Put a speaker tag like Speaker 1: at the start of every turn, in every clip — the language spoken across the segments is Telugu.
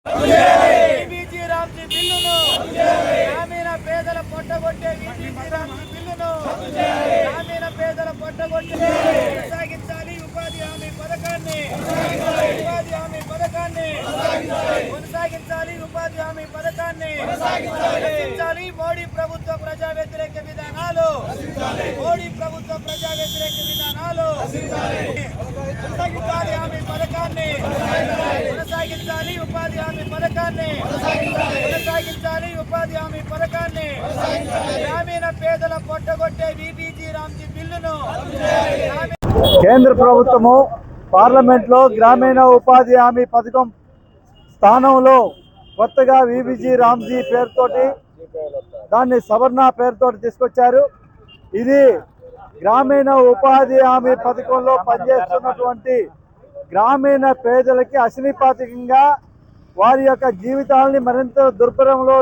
Speaker 1: వీబీజీ రామ్జీ బిల్లును గ్రామీణ పేదల పొట్టగొట్టే వీబీజీ రామ్జీ బిల్లును గ్రామీణ పేదల పొట్టగొట్టే కొనసాగించాలి. ఉపాధి హామీ పథకాన్ని కొనసాగించాలి. ఉపాధి హామీ పథకాన్ని రక్షించాలి. మోడీ ప్రభుత్వ ప్రజా వ్యతిరేక విధానాలు ఉపాధి హామీ పథకాన్ని కొనసాగించాలి. ఉపాధి హామీ పథకాన్ని గ్రామీణ పేదల పొట్టగొట్టే వీబీజీ రామ్జీ బిల్లును
Speaker 2: కేంద్ర ప్రభుత్వము పార్లమెంట్లో గ్రామీణ ఉపాధి హామీ పథకం స్థానంలో కొత్తగా వీబీజీ రామ్జీ పేరుతోటి దాన్ని సవర్ణ పేరుతోటి తీసుకొచ్చారు. ఇది గ్రామీణ ఉపాధి హామీ పథకంలో పనిచేస్తున్నటువంటి గ్రామీణ పేదలకి అశనిపాతికంగా వారి యొక్క జీవితాలని మరింత దుర్భరంలో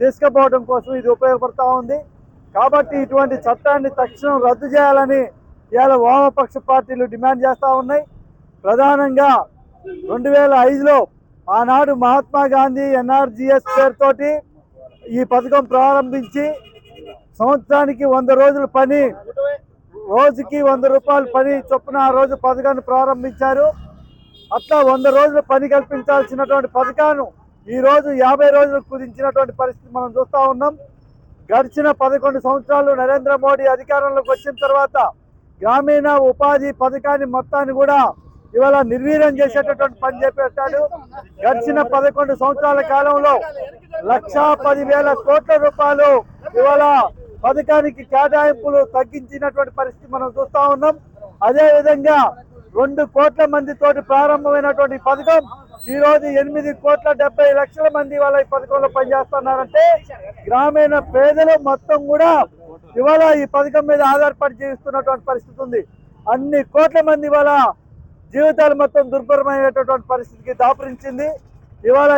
Speaker 2: తీసుకుపోవడం కోసం ఇది ఉపయోగపడతా ఉంది. కాబట్టి ఇటువంటి చట్టాన్ని తక్షణం రద్దు చేయాలని ఇవాళ వామపక్ష పార్టీలు డిమాండ్ చేస్తూ ఉన్నాయి. ప్రధానంగా 2005లో ఆనాడు మహాత్మా గాంధీ ఎన్ఆర్జీఎస్ పేరుతోటి ఈ పథకం ప్రారంభించి సంవత్సరానికి 100 రోజుల పని, రోజుకి 100 రూపాయల పని చొప్పున ఆ రోజు పథకాన్ని ప్రారంభించారు. అట్లా 100 రోజులు పని కల్పించాల్సినటువంటి పథకాన్ని ఈరోజు 50 రోజులకు కుదించినటువంటి పరిస్థితి మనం చూస్తూ ఉన్నాం. గడిచిన 11 సంవత్సరాలు నరేంద్ర మోడీ అధికారంలోకి వచ్చిన తర్వాత గ్రామీణ ఉపాధి పథకాన్ని మొత్తాన్ని కూడా ఇవాళ నిర్వీర్యం చేసేటటువంటి పని చేపట్టాడు. గడిచిన 11 సంవత్సరాల కాలంలో 1,10,000 కోట్ల రూపాయలు ఇవాళ పథకానికి కేటాయింపులు తగ్గించినటువంటి పరిస్థితి మనం చూస్తూ ఉన్నాం. అదేవిధంగా 2 కోట్ల మందితోటి ప్రారంభమైనటువంటి పథకం ఈరోజు 8,70,00,000 మంది వాళ్ళ ఈ పథకంలో పనిచేస్తున్నారంటే గ్రామీణ పేదలు మొత్తం కూడా ఇవాళ ఈ పథకం మీద ఆధారపడి జీవిస్తున్నటువంటి పరిస్థితి ఉంది. అన్ని కోట్ల మంది వాళ్ళ జీవితాలు మొత్తం దుర్భరమైనటువంటి పరిస్థితికి దాపురించింది. ఇవాళ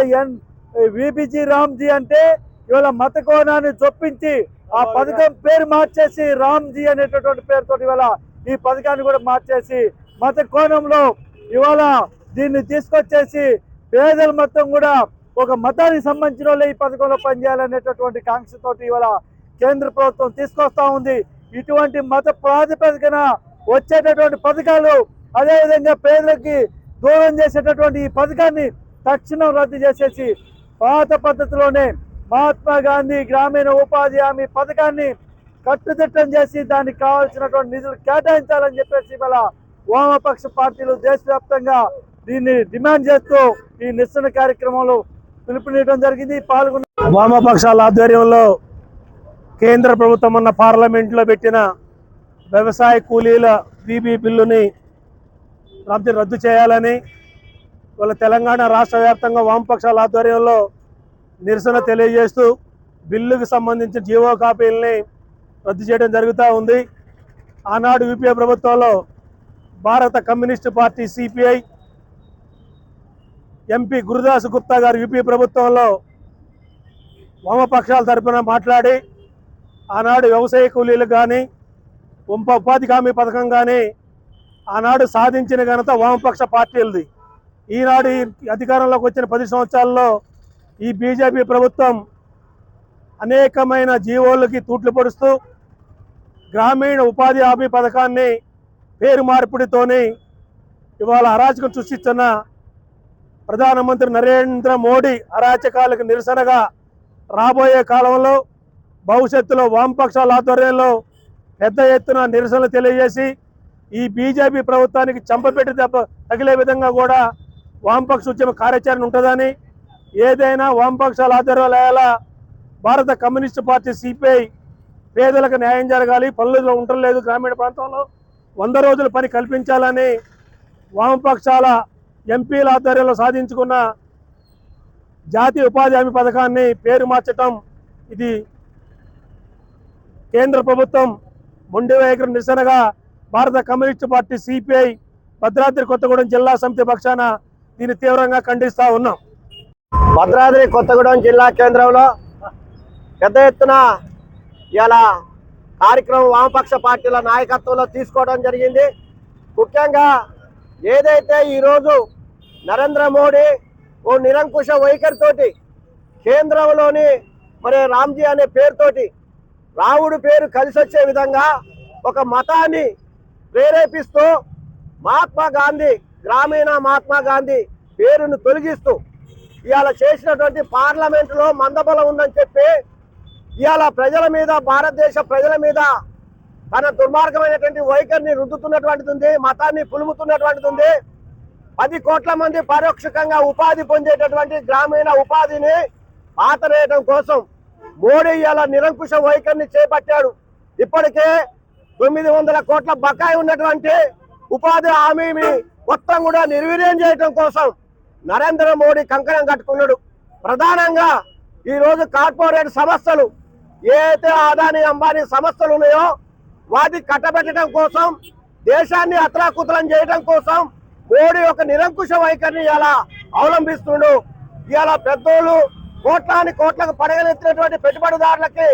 Speaker 2: వీబీజీ రామ్జీ అంటే ఇవాళ మత కోణాన్ని చొప్పించి ఆ పథకం పేరు మార్చేసి రామ్జీ అనేటటువంటి పేరుతో ఇవాళ ఈ పథకాన్ని కూడా మార్చేసి మత కోణంలో ఇవాళ దీన్ని తీసుకొచ్చేసి పేదలు మొత్తం కూడా ఒక మతానికి సంబంధించిన వాళ్ళే ఈ పథకంలో పనిచేయాలనేటటువంటి కాంక్షతోటి ఇవాళ కేంద్ర ప్రభుత్వం తీసుకొస్తా ఉంది. ఇటువంటి మత ప్రాతిపదికన వచ్చేటటువంటి పథకాలు అదేవిధంగా పేదలకి దూరం చేసేటటువంటి ఈ పథకాన్ని తక్షణం రద్దు చేసేసి పాత పద్ధతిలోనే మహాత్మా గాంధీ గ్రామీణ ఉపాధి హామీ పథకాన్ని కట్టుదిట్టం చేసి దానికి కావాల్సినటువంటి నిధులు కేటాయించాలని చెప్పేసి ఇవాళ వామపక్ష పార్టీలు దేశవ్యాప్తంగా దీన్ని డిమాండ్ చేస్తూ ఈ నిరసన కార్యక్రమంలో పిలుపునివ్వడం జరిగింది. పాల్గొన్న
Speaker 3: వామపక్షాల ఆధ్వర్యంలో కేంద్ర ప్రభుత్వం ఉన్న పార్లమెంట్లో పెట్టిన వ్యవసాయ కూలీల బీబీ బిల్లుని రద్దు చేయాలని వాళ్ళ తెలంగాణ రాష్ట్ర వ్యాప్తంగా వామపక్షాల ఆధ్వర్యంలో నిరసన తెలియజేస్తూ బిల్లుకు సంబంధించిన జీవో కాపీలని రద్దు చేయడం జరుగుతూ ఉంది. ఆనాడు యూపీఏ ప్రభుత్వంలో భారత communist party CPI MP Gurudas Gupta గారు యూపీ ప్రభుత్వంలో వామపక్షాల తరఫున మాట్లాడి ఆనాడు వ్యవసాయ కూలీలకు కానీ ఉపాధి హామీ పథకం కానీ ఆనాడు సాధించిన ఘనత వామపక్ష పార్టీలది. ఈనాడు ఈ అధికారంలోకి వచ్చిన 10 సంవత్సరాల్లో ఈ బీజేపీ ప్రభుత్వం అనేకమైన జీవోలకి తూట్లు పొడుస్తూ గ్రామీణ ఉపాధి హామీ పథకాన్ని పేరు మార్పిడితోని ఇవాళ అరాచకం సృష్టిస్తున్న ప్రధానమంత్రి నరేంద్ర మోడీ అరాచకాలకు నిరసనగా రాబోయే కాలంలో భవిష్యత్తులో వామపక్షాల ఆధ్వర్యంలో పెద్ద ఎత్తున నిరసనలు తెలియజేసి ఈ బీజేపీ ప్రభుత్వానికి చంపపెట్టి దెబ్బ తగిలే విధంగా కూడా వామపక్ష ఉద్యమ కార్యాచరణ ఉంటుందని, ఏదైనా వామపక్షాల ఆధ్వర్యంలో భారత కమ్యూనిస్టు పార్టీ సిపిఐ పేదలకు న్యాయం జరగాలి, పనులు ఉండలేదు, గ్రామీణ ప్రాంతంలో 100 రోజుల పని కల్పించాలని వామపక్షాల ఎంపీల ఆధ్వర్యంలో సాధించుకున్న జాతీయ ఉపాధి హామీ పథకాన్ని పేరు మార్చడం ఇది కేంద్ర ప్రభుత్వం మొండి వైఖరి నిరసనగా భారత communist party CPI Bhadradri Kothagudem జిల్లా సమితి పక్షాన దీన్ని తీవ్రంగా ఖండిస్తూ ఉన్నాం.
Speaker 4: భద్రాద్రి కొత్తగూడెం జిల్లా కేంద్రంలో పెద్ద ఎత్తున ఇలా కార్యక్రమం వామపక్ష పార్టీల నాయకత్వంలో తీసుకోవడం జరిగింది. ముఖ్యంగా ఏదైతే ఈరోజు నరేంద్ర మోడీ ఓ నిరంకుశ వైఖరితోటి కేంద్రంలోని మరి రామ్జీ అనే పేరుతోటి రాముడు పేరు కలిసి వచ్చే విధంగా ఒక మతాన్ని ప్రేరేపిస్తూ మహాత్మా గాంధీ గ్రామీణ మహాత్మా గాంధీ పేరును తొలగిస్తూ ఇవాళ చేసినటువంటి పార్లమెంటులో మందబలం ఉందని చెప్పి ఇవాళ ప్రజల మీద భారతదేశ ప్రజల మీద తన దుర్మార్గమైనటువంటి వైఖరిని రుద్దుతున్నటువంటిది ఉంది, మతాన్ని పులుముతున్నటువంటిది ఉంది. 10 కోట్ల మంది పరోక్షకంగా ఉపాధి పొందేటటువంటి గ్రామీణ ఉపాధిని పాతరేయడం కోసం మోడీ ఇవాళ నిరంకుశ వైఖరిని చేపట్టాడు. ఇప్పటికే 900 కోట్ల బకాయి ఉన్నటువంటి ఉపాధి హామీని మొత్తం కూడా నిర్వీర్యం చేయడం కోసం నరేంద్ర మోడీ కంకణం కట్టుకున్నాడు. ప్రధానంగా ఈరోజు కార్పొరేట్ సంస్థలు ఏదైతే అదానీ అంబానీ సంస్థలు ఉన్నాయో వాటిని కట్టబెట్టడం కోసం, దేశాన్ని అతలాకుతలం చేయడం కోసం మోడీ ఒక నిరంకుశ వైఖరిని ఇలా అవలంబిస్తుండు. ఇవాళ పెద్దోళ్ళు కోట్లకు పడగలెత్తినటువంటి పెట్టుబడిదారులకి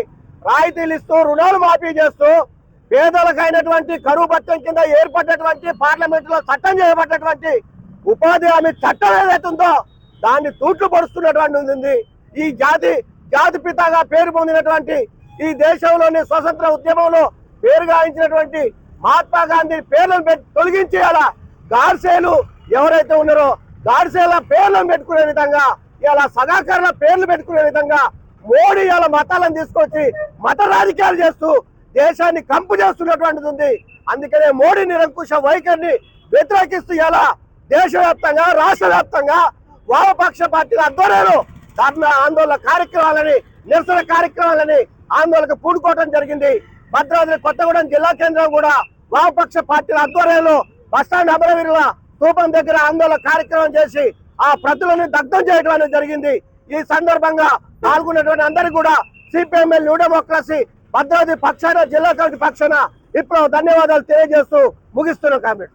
Speaker 4: రాయితీలు ఇస్తూ రుణాలు మాఫీ చేస్తూ పేదలకైనటువంటి కరువు భత్యం కింద ఏర్పడినటువంటి పార్లమెంట్ లో చట్టం చేయబడ్డటువంటి ఉపాధి హామీ చట్టం ఏదైతుందో దాన్ని తూట్లు పడుస్తున్నటువంటి ఉంది. ఈ జాతి పితగా పేరు పొందినటువంటి ఈ దేశంలోని స్వతంత్ర ఉద్యమంలో పేరు గాయించినటువంటి మహాత్మా గాంధీ పేర్లను తొలగించి అలా గాడ్సేలు ఎవరైతే ఉన్నారో గాడ్సేల పేర్లను పెట్టుకునే విధంగా ఇలా సదాకరణ పేర్లు పెట్టుకునే విధంగా మోడీ ఇలా మతాలను తీసుకొచ్చి మత రాజకీయాలు చేస్తూ దేశాన్ని కంపు చేస్తున్నటువంటిది ఉంది. అందుకనే మోడీ నిరంకుశ వైఖరిని వ్యతిరేకిస్తూ ఇలా దేశవ్యాప్తంగా రాష్ట్ర వ్యాప్తంగా వామపక్ష పార్టీల ఆధ్వర్యంలో ధర్నా ఆందోళన కార్యక్రమాలని నిరసన కార్యక్రమాలని ఆందోళనకు పూనుకోవడం జరిగింది. భద్రాద్రి కొత్తగూడెం జిల్లా కేంద్రం కూడా వామపక్ష పార్టీల ఆధ్వర్యంలో బస్టాండ్ అమరవీరుల స్థూపం దగ్గర ఆందోళన కార్యక్రమం చేసి ఆ ప్రతులను దగ్ధం చేయడం అనేది జరిగింది. ఈ సందర్భంగా పాల్గొన్నటువంటి అందరికీ కూడా సిపిఎంఎల్ న్యూ డెమోక్రసీ భద్రాద్రి పక్షాన జిల్లా కమిటీ పక్షాన ఇప్పుడు ధన్యవాదాలు తెలియజేస్తూ ముగిస్తున్నాం కామెంట్.